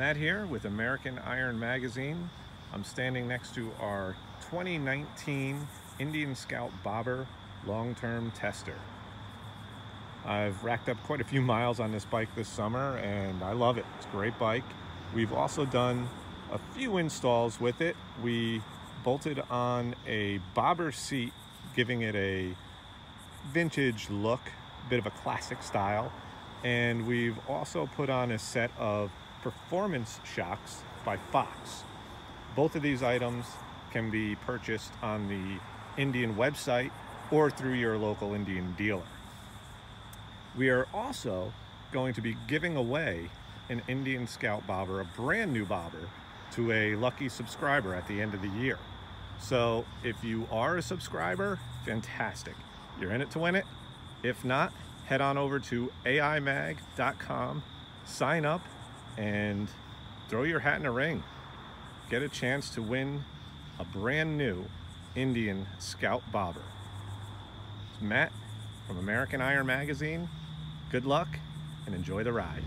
Matt here with American Iron Magazine. I'm standing next to our 2019 Indian Scout Bobber long-term tester. I've racked up quite a few miles on this bike this summer and I love it. It's a great bike. We've also done a few installs with it. We bolted on a bobber seat, giving it a vintage look, a bit of a classic style. And we've also put on a set of performance shocks by Fox. Both of these items can be purchased on the Indian website or through your local Indian dealer. We are also going to be giving away an Indian Scout bobber, a brand new bobber, to a lucky subscriber at the end of the year. So if you are a subscriber, fantastic. You're in it to win it. If not, head on over to aimag.com, sign up, and throw your hat in the ring. Get a chance to win a brand new Indian Scout bobber. It's Matt from American Iron Magazine. Good luck and enjoy the ride.